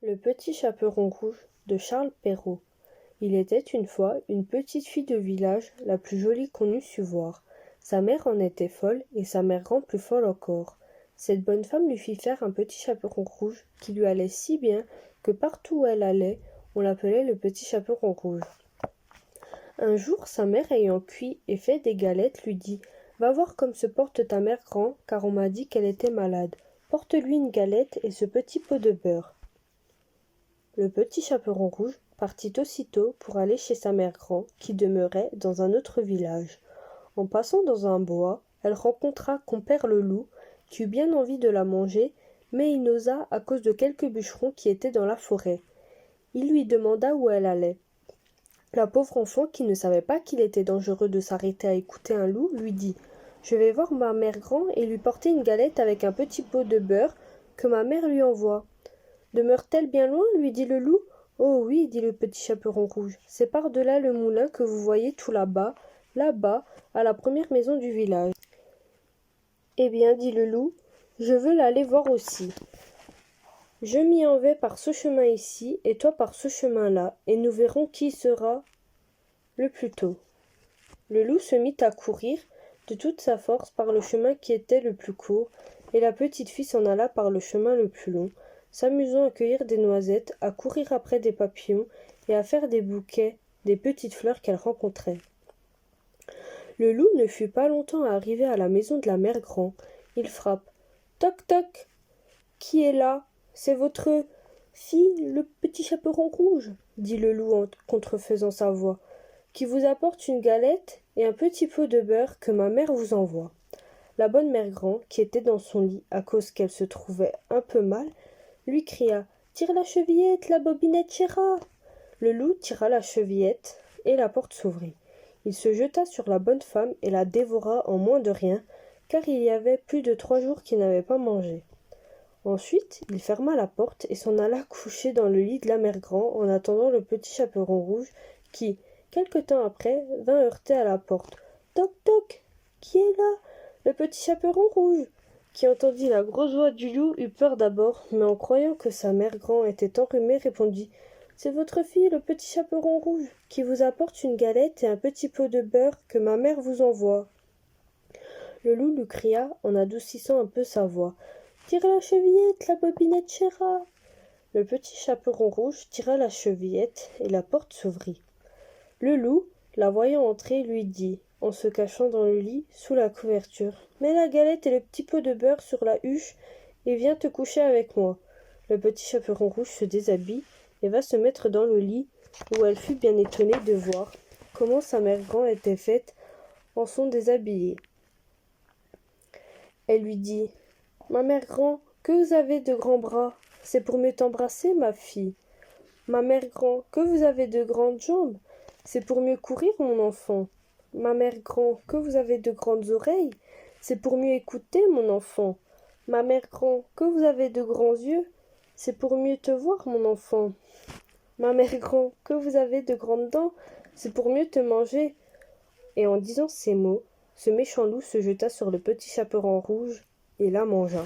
Le petit chaperon rouge de Charles Perrault. Il était une fois une petite fille de village, la plus jolie qu'on eût su voir. Sa mère en était folle, et sa mère grand plus folle encore. Cette bonne femme lui fit faire un petit chaperon rouge, qui lui allait si bien, que partout où elle allait, on l'appelait le petit chaperon rouge. Un jour, sa mère ayant cuit et fait des galettes, lui dit « Va voir comme se porte ta mère grand, car on m'a dit qu'elle était malade. Porte-lui une galette et ce petit pot de beurre. » Le petit chaperon rouge partit aussitôt pour aller chez sa mère grand, qui demeurait dans un autre village. En passant dans un bois, elle rencontra compère le loup, qui eut bien envie de la manger, mais il n'osa à cause de quelques bûcherons qui étaient dans la forêt. Il lui demanda où elle allait. La pauvre enfant, qui ne savait pas qu'il était dangereux de s'arrêter à écouter un loup, lui dit « Je vais voir ma mère grand et lui porter une galette avec un petit pot de beurre que ma mère lui envoie. » « Demeure-t-elle bien loin ?» lui dit le loup. « Oh oui, dit le petit chaperon rouge, c'est par-delà le moulin que vous voyez tout là-bas, à la première maison du village. »« Eh bien, dit le loup, je veux l'aller voir aussi. Je m'y en vais par ce chemin ici, et toi par ce chemin-là, et nous verrons qui sera le plus tôt. » Le loup se mit à courir de toute sa force par le chemin qui était le plus court, et la petite fille s'en alla par le chemin le plus long, s'amusant à cueillir des noisettes, à courir après des papillons et à faire des bouquets des petites fleurs qu'elle rencontrait. Le loup ne fut pas longtemps à arriver à la maison de la mère grand. Il frappe. « Toc toc. Qui est là ? C'est votre fille, le petit chaperon rouge, dit le loup en contrefaisant sa voix, qui vous apporte une galette et un petit pot de beurre que ma mère vous envoie. » La bonne mère grand, qui était dans son lit à cause qu'elle se trouvait un peu mal, lui cria « Tire la chevillette, la bobinette chéra !» Le loup tira la chevillette, et la porte s'ouvrit. Il se jeta sur la bonne femme et la dévora en moins de rien, car il y avait plus de 3 jours qu'il n'avait pas mangé. Ensuite, il ferma la porte et s'en alla coucher dans le lit de la mère grand en attendant le petit chaperon rouge qui, quelque temps après, vint heurter à la porte. « Toc toc. Qui est là ? Le petit chaperon rouge !» Qui entendit la grosse voix du loup eut peur d'abord, mais en croyant que sa mère grand était enrhumée, répondit « C'est votre fille, le petit chaperon rouge, qui vous apporte une galette et un petit pot de beurre que ma mère vous envoie. » Le loup lui cria, en adoucissant un peu sa voix « Tire la chevillette, la bobinette chéra !» Le petit chaperon rouge tira la chevillette, et la porte s'ouvrit. Le loup, la voyant entrer, lui dit, en se cachant dans le lit, sous la couverture « Mets la galette et le petit pot de beurre sur la huche et viens te coucher avec moi. » Le petit chaperon rouge se déshabille et va se mettre dans le lit, où elle fut bien étonnée de voir comment sa mère grand était faite en son déshabillé. Elle lui dit « Ma mère grand, que vous avez de grands bras, c'est pour mieux t'embrasser, ma fille. Ma mère grand, que vous avez de grandes jambes, c'est pour mieux courir, mon enfant. Ma mère grand, que vous avez de grandes oreilles, c'est pour mieux écouter, mon enfant. Ma mère grand, que vous avez de grands yeux, c'est pour mieux te voir, mon enfant. Ma mère grand, que vous avez de grandes dents, c'est pour mieux te manger. » Et en disant ces mots, ce méchant loup se jeta sur le petit chaperon rouge et la mangea.